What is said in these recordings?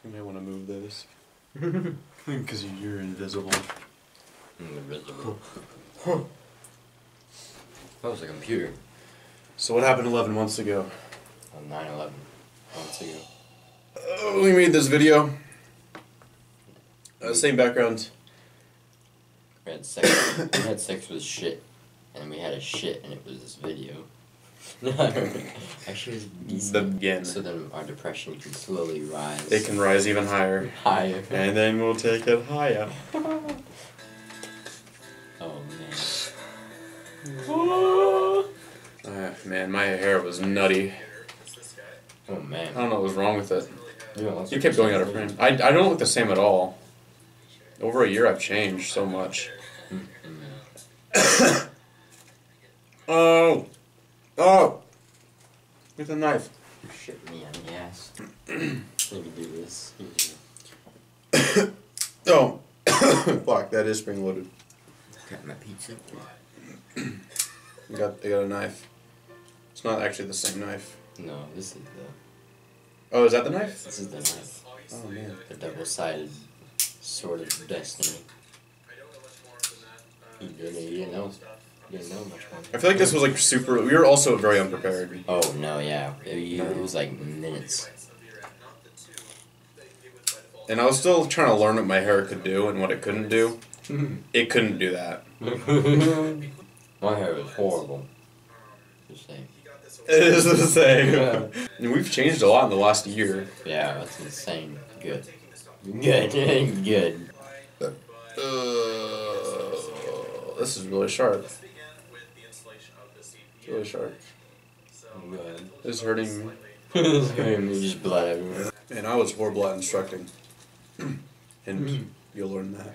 You may want to move this. Because you're invisible. Invisible. That was a computer. So what happened 11 months ago? On 9/11 months ago. We made this video. Same background. We had sex. We had sex with shit, and we had a shit, and it was this video. Actually, it was decent. Again. So then our depression can slowly rise. It can rise even higher. Higher. And then we'll take it higher. Oh man. Man, my hair was nutty. Oh man. I don't know what was wrong with it. Yeah, You kept going out of frame. I don't look the same at all. Over a year I've changed so much. Oh! Oh! With a knife. You shit me on the ass. Let me do this. Oh! Fuck, that is spring loaded. Got my pizza. I got a knife. It's not actually the same knife. No, this is the... Oh, is that the knife? This is the knife. Oh man. The double-sided sword of destiny. You didn't know. You didn't know much more. I feel like this was like super... We were also very unprepared. Oh, no, yeah. It was like minutes. And I was still trying to learn what my hair could do and what it couldn't do. It couldn't do that. My hair was horrible. Just saying. It is the same. And we've changed a lot in the last year. Yeah, that's insane. Good. Good. Good. This is really sharp. It's really sharp. Good. It's hurting me. It's hurting me. Just blood everywhere. And I was horrible at instructing. And you'll learn that.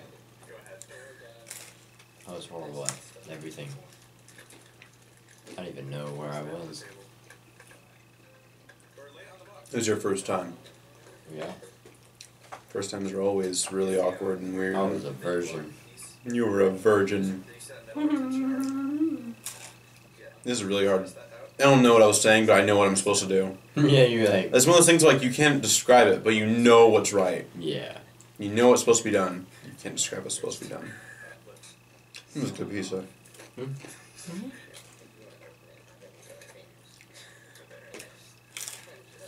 I was horrible at everything. I don't even know where I was. It was your first time. Yeah. First times are always really awkward and weird. I was a virgin. You were a virgin. This is really hard. I don't know what I was saying, but I know what I'm supposed to do. Yeah, you're like... It's one of those things like you can't describe it, but you know what's right. Yeah. You know what's supposed to be done. You can't describe what's supposed to be done. It was a good pizza.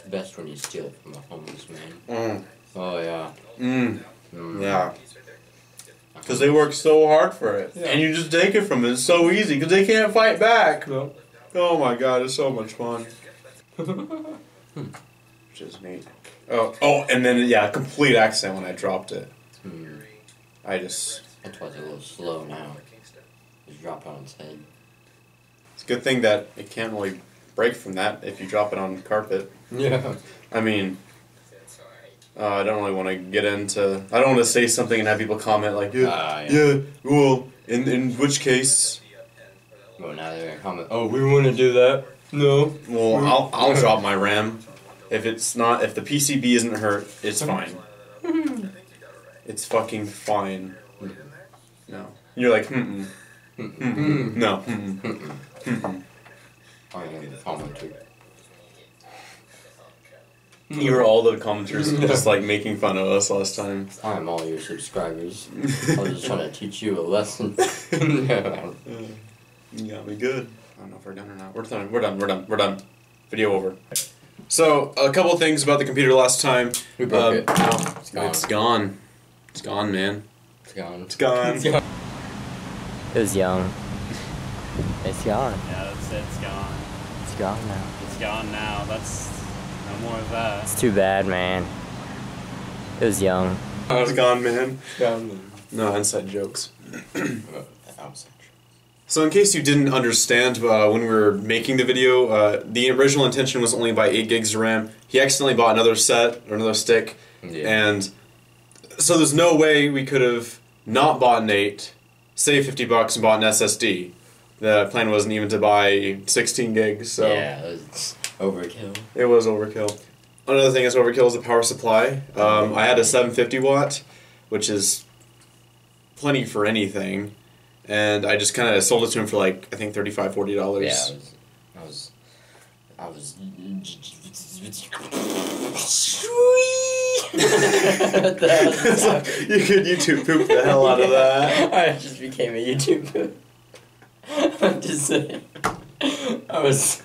Best when you steal it from a homeless man. Oh, yeah. Yeah. Because they work so hard for it. Yeah. And you just take it from them. It's so easy because they can't fight back. No. Oh my god, it's so much fun. Which is neat. Oh, and then, yeah, complete accident when I dropped it. That's why it's a little slow now. Just drop it on its head. It's a good thing that it can't really break from that if you drop it on carpet. Yeah. I mean, I don't really want to get into... I don't want to say something and have people comment like, yeah, well, in which case... Well, now they're going to comment, oh, we want to do that. No. Well, I'll drop my RAM. If the PCB isn't hurt, it's fine. It's fucking fine. No. You're like, no. I am the commenter. You were all the commenters just like making fun of us last time. I am all your subscribers. I was just trying to teach you a lesson. You got me good. I don't know if we're done or not. We're done. Video over. So, a couple things about the computer last time. We broke it. It's gone. It's gone, man. It's gone. It's gone. It's gone. It was young. It's gone. Yeah, that's it. It's gone. It's gone now. It's gone now. That's no more of that. It's too bad, man. It was young. It's gone, man. It's gone, man. No, inside jokes. So in case you didn't understand when we were making the video, the original intention was only buy 8 gigs of RAM. He accidentally bought another set, or another stick, and so there's no way we could have not bought an 8, saved $50 and bought an SSD. The plan wasn't even to buy 16 gigs, so... Yeah, it was overkill. It was overkill. Another thing that's overkill is the power supply. I had a 750 watt, which is plenty for anything. And I just kind of sold it to him for like, I think $35–40. Yeah, I was. You could YouTube poop the hell out of that. I just became a YouTube poop. I'm just saying. I was.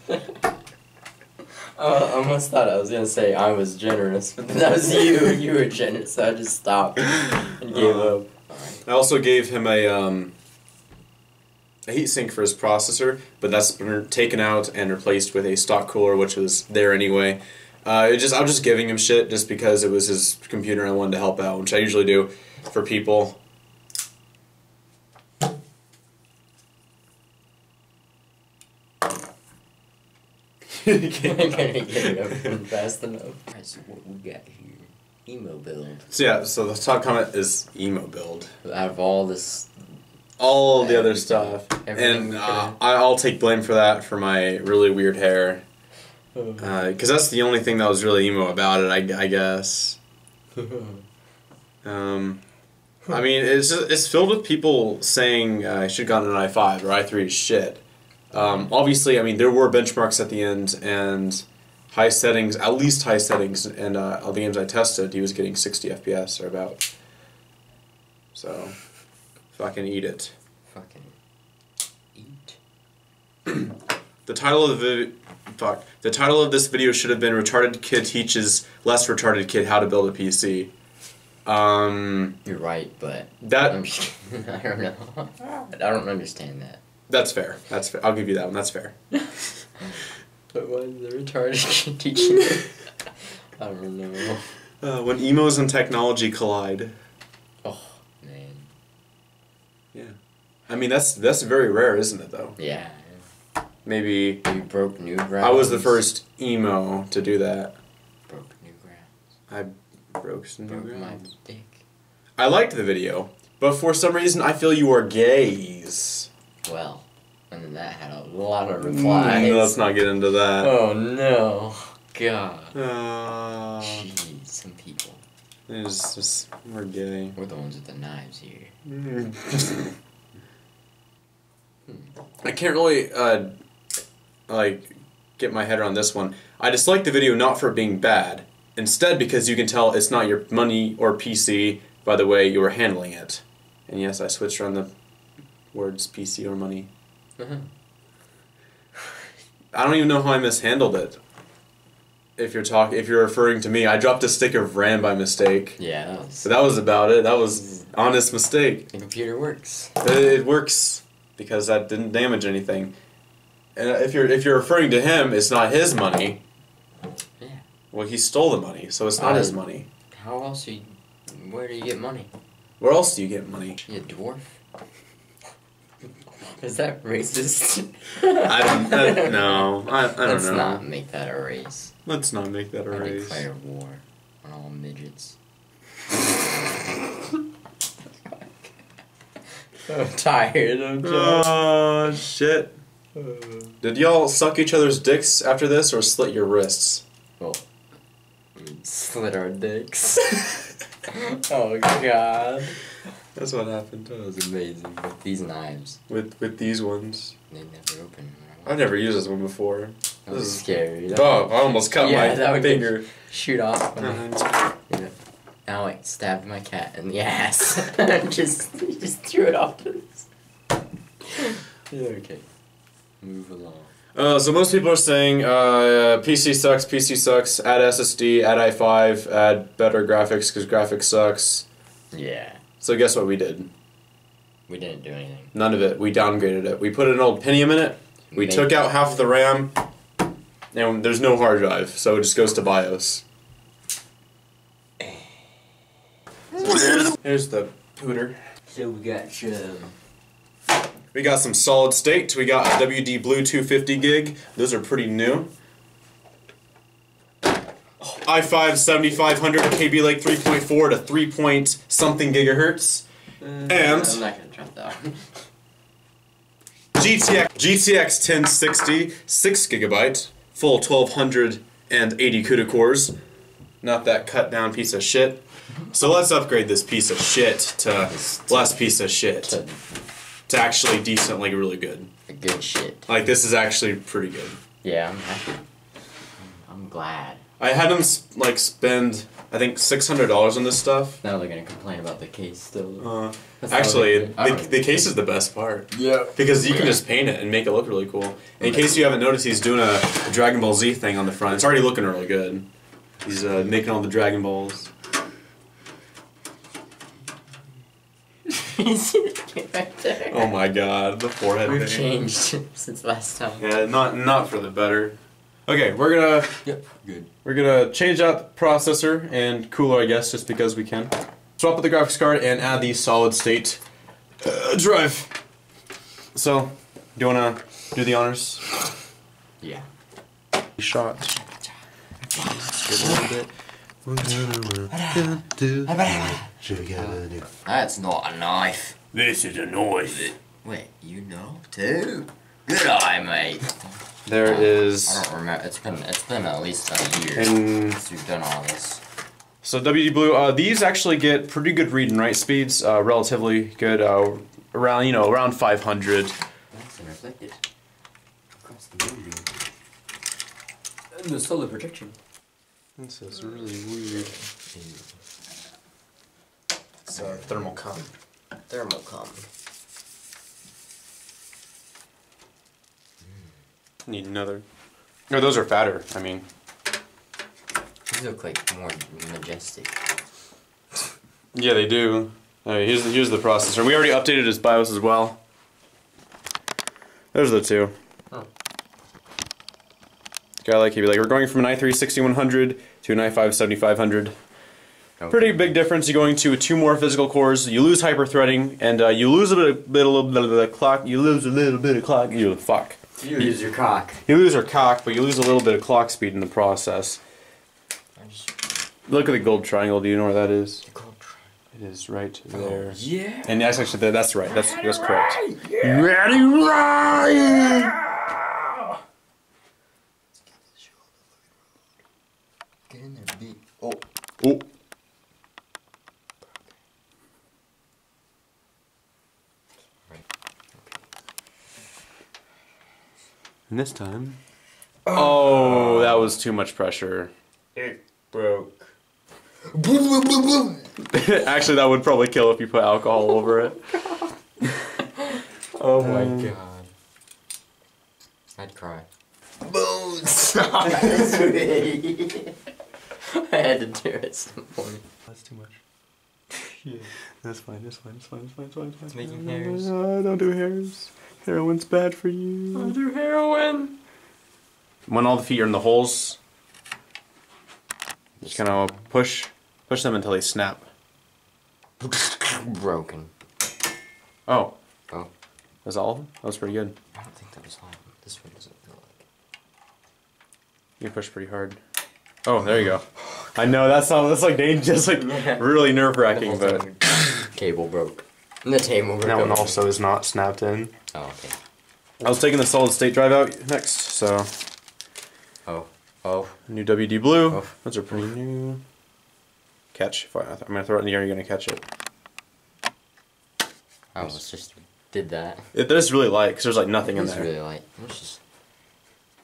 I almost thought I was gonna say I was generous, but that was you. You were generous, so I just stopped and gave up. I also gave him a heatsink for his processor, but that's been taken out and replaced with a stock cooler, which was there anyway. I was just giving him shit just because it was his computer and I wanted to help out, which I usually do for people. I can't get it open fast enough. Alright, so what we got here? Emo build. So yeah, so the top comment is emo build. Out of all this... All the other stuff. And I'll take blame for that, for my really weird hair. Because that's the only thing that was really emo about it, I guess. I mean, it's filled with people saying I should have gotten an i5 or i3 is shit. Obviously, I mean, there were benchmarks at the end and high settings, at least high settings, and all the games I tested, he was getting 60 FPS or about. So, fucking eat it. Fucking eat. The title of the The title of this video should have been "Retarded Kid Teaches Less Retarded Kid How to Build a PC." You're right, but that I'm just kidding. I don't know. I don't understand that. That's fair. That's fair. I'll give you that one. That's fair. But why is the retarded kid teaching? I don't know. When emos and technology collide. Oh man. Yeah. I mean that's very rare, isn't it? Though. Yeah. Maybe. You broke new ground. I was the first emo to do that. Broke new ground. I broke some new ground. My dick. I liked the video, but for some reason I feel you are gays. Well, and then that had a lot of replies. Let's not get into that. Oh no, God. Jeez, some people. It's just we're gay. We're the ones with the knives here. I can't really like get my head around this one. I dislike the video not for being bad, instead because you can tell it's not your money or PC by the way you were handling it. And yes, I switched around the words PC or money. I don't even know how I mishandled it. If you're referring to me, I dropped a stick of RAM by mistake. Yeah, So that was about it. That was honest mistake. The computer works. It works because that didn't damage anything. And if you're referring to him, it's not his money. Yeah. Well, he stole the money, so it's not his money. How else where do you get money? Where else do you get money? You dwarf? Is that racist? I don't know. I don't know. Let's not make that a race. Let's not make that a I race. declare war on all midgets. I'm tired. Oh, shit. Did y'all suck each other's dicks after this or slit your wrists? Well, slit our dicks. Oh, God. That's what happened. That was amazing. With these knives. With these ones. They never open. I've never used this one before. That was scary. Oh, I almost cut my finger. Shoot off. Yeah. Now I stabbed my cat in the ass. just threw it off. Yeah, okay. Move along. So most people are saying PC sucks, add SSD, add i5, add better graphics because graphics sucks. Yeah. So guess what we did? We didn't do anything. None of it. We downgraded it. We put an old Pentium in it. We took out half the RAM. And there's no hard drive, so it just goes to BIOS. Here's the pooter. So we got We got some solid state. We got a WD Blue 250 gig. Those are pretty new. i5 7500 Kaby Lake 3.4 to 3 point something gigahertz. And I'm not gonna drop that one. GTX 1060 6GB full 1280 CUDA cores. Not that cut down piece of shit. So let's upgrade this piece of shit to less piece of shit. To actually decent, like really good. Good shit. Like this is actually pretty good. Yeah, I'm happy. I'm glad. I had them like spend I think $600 on this stuff. Now they're gonna complain about the case still. Actually, the case is the best part. Yeah. Because you can just paint it and make it look really cool. In case you haven't noticed, he's doing a Dragon Ball Z thing on the front. It's already looking really good. He's making all the Dragon Balls. You see the kid right there? Oh my god, the forehead We've thing. changed since last time. Yeah, not for the better. Okay, we're gonna Good. We're gonna change out the processor and cooler, I guess, just because we can. Swap out the graphics card and add the solid state drive. So, do you wanna do the honors? Yeah. Shot. That's not a knife. This is a noise. Wait, you know too? Good eye, mate. There is. I don't remember. It's been at least a year And since we've done all this. so WD Blue, these actually get pretty good read and write speeds, relatively good, around 500. That's reflected across the movie. And the solar protection. This is really weird. It's thermal com. Thermocom. Need another. No, those are fatter. I mean. These look like more majestic. Yeah, they do. Here's the processor. We already updated his BIOS as well. Those are the two. Oh. Guy like he'd be like, we're going from an i3 6100 to an i5 7500. Okay. Pretty big difference. You're going to 2 more physical cores. You lose hyper-threading, and you lose a little bit of the clock. You lose a little bit of clock. You lose your cock. You lose your cock, but you lose a little bit of clock speed in the process. Look at the gold triangle. Do you know where that is? The gold triangle. It is right there. Yeah. And that's actually that's right. That's correct. Yeah. Ready, Ryan! Get in there, beat. Oh. Oh. And this time. Oh, that was too much pressure. It broke. Actually, that would probably kill if you put alcohol over it. Oh my god. I'd cry. Boom! Stop this way. I had to do it at some point. That's too much. Yeah. That's fine. It's fine. It's making hairs. No, don't do hairs. Heroin's bad for you. I'll do heroin. When all the feet are in the holes, just kind of push them until they snap. Broken. Oh. Oh. That's all of them? That was pretty good. I don't think that was all of them. This one doesn't feel like. You push pretty hard. Oh, there you go. I know that's like dangerous, like really nerve-wracking, but cable broke. And the table broke. that one also is not snapped in. Oh, okay. I was taking the solid state drive out next, so. Oh. New WD Blue. Oh. Those are pretty new. Catch. I'm gonna throw it in the air. You're gonna catch it. I almost just did that. It is really light because there's like nothing in It's there. really light.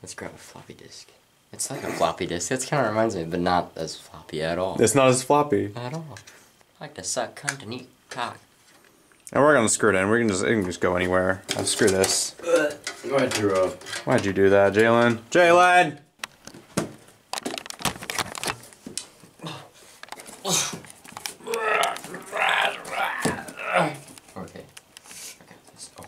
Let's grab a floppy disk. It's like a floppy disk. It kind of reminds me, but not as floppy at all. It's not as floppy. At all. I like to suck cunt and eat cock. And we're gonna screw it in. It can just go anywhere. Screw this. I threw up. Why'd you do that, Jalen? Jalen! Okay. I got this. Oh.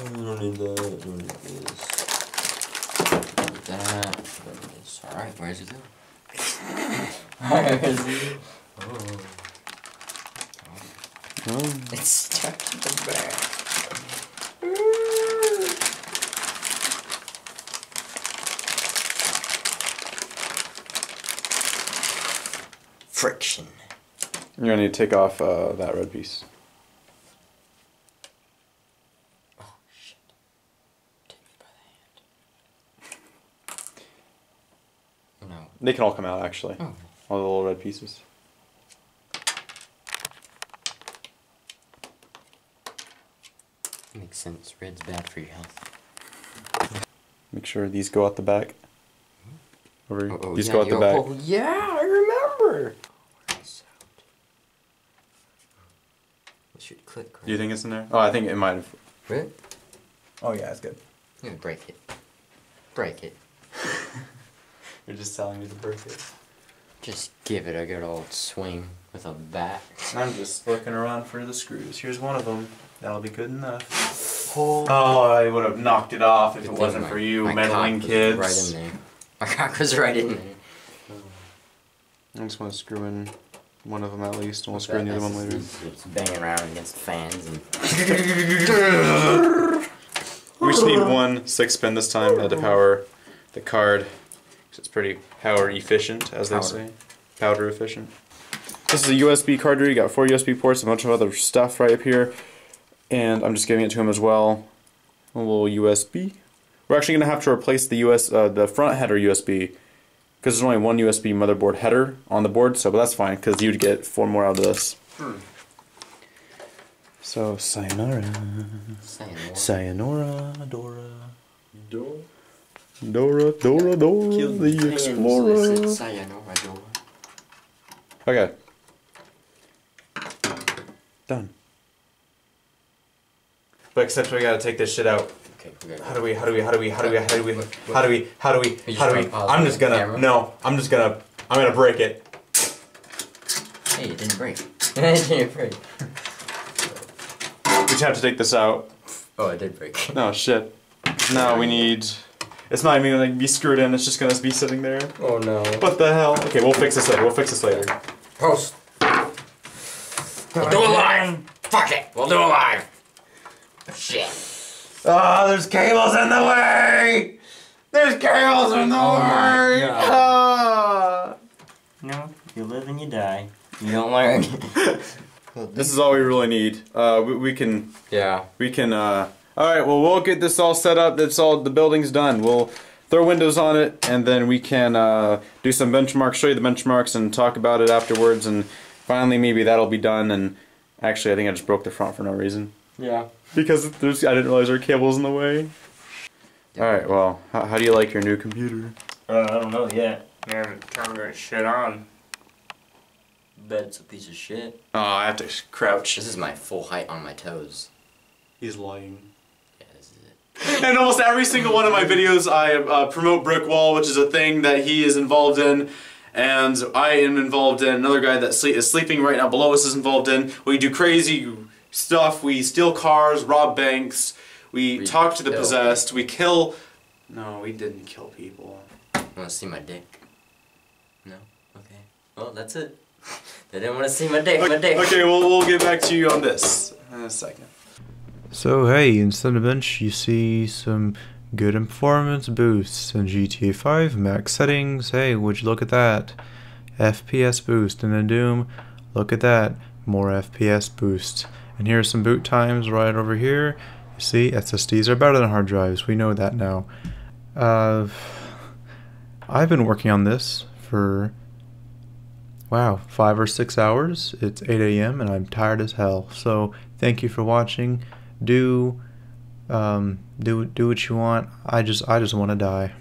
I don't need that. I don't need this. That. This. Alright, where's it going? Where is it? Oh. Oh. It's stuck to the back. Friction. You're gonna need to take off that red piece. Oh shit. Take me by the hand. No. They can all come out actually. Oh. All the little red pieces. Makes sense. Red's bad for your health. Make sure these go out the back. These yeah, go out the back. Oh, yeah, I remember. It should click. Right? Do you think it's in there? Oh, I think it might have. Really? Oh yeah, it's good. I'm gonna break it. Break it. You're just telling me to break it. Just give it a good old swing with a bat. I'm just looking around for the screws. Here's one of them. That'll be good enough. Oh, I would have knocked it off if it wasn't for you, meddling kids. Right in there. My cock was right in there. I just want to screw in one of them at least, and we'll screw in the other one later. It's banging around against fans and. We just need one 6-pin this time to power the card. It's pretty power efficient, as they say. Powder efficient. This is a USB card reader. You got 4 USB ports, a bunch of other stuff right up here, and I'm just giving it to him as well. A little USB. We're actually going to have to replace the the front header USB because there's only one USB motherboard header on the board, so but that's fine because you'd get 4 more out of this. So sayonara. Sayonara, Dora. Dora, the Explorer. Sayonara, Dora. Okay. Done. But except we gotta take this shit out. Okay, How do we? I'm just gonna break it. Hey, it didn't break. It didn't break. We just have to take this out. Oh, it did break. No, shit. Now we need... It's not even gonna be screwed in, it's just gonna be sitting there. Oh no. What the hell? Okay, we'll fix this later, Post. We'll do it live! Fuck it! We'll do it live! Shit. Ah, there's cables in the way! There's cables in the way! Ah. No, you live and you die. You don't learn. This is all we really need. We can... Yeah. We can, Alright, well we'll get this all set up. That's all, the building's done. We'll throw windows on it, and then we can do some benchmarks, show you the benchmarks, and talk about it afterwards, and finally maybe that'll be done. And actually I think I just broke the front for no reason. Yeah. Because I didn't realize there were cables in the way. Alright, well, how do you like your new computer? I don't know yet. Man, trying to get shit on. Bet it's a piece of shit. Oh, I have to crouch. This is my full height on my toes. He's lying. Yeah, this is it. And almost every single one of my videos I promote BrickWall, which is a thing that he is involved in. And I am involved in. Another guy that is sleeping right now below us is involved in. We do crazy stuff. We steal cars, rob banks. We talk to the possessed. We kill... No, we didn't kill people. Want to see my dick? No? Okay. Well, that's it. They didn't want to see my dick. Okay, well, we'll get back to you on this in a second. So hey, in Cinebench you see some good performance boosts in GTA 5 max settings. Hey, would you look at that? FPS boost. And in Doom, look at that, more FPS boost. And here's some boot times right over here. You see, SSDs are better than hard drives. We know that now. I've been working on this for, wow, 5 or 6 hours. It's 8 AM and I'm tired as hell. So thank you for watching. Do what you want. I just want to die.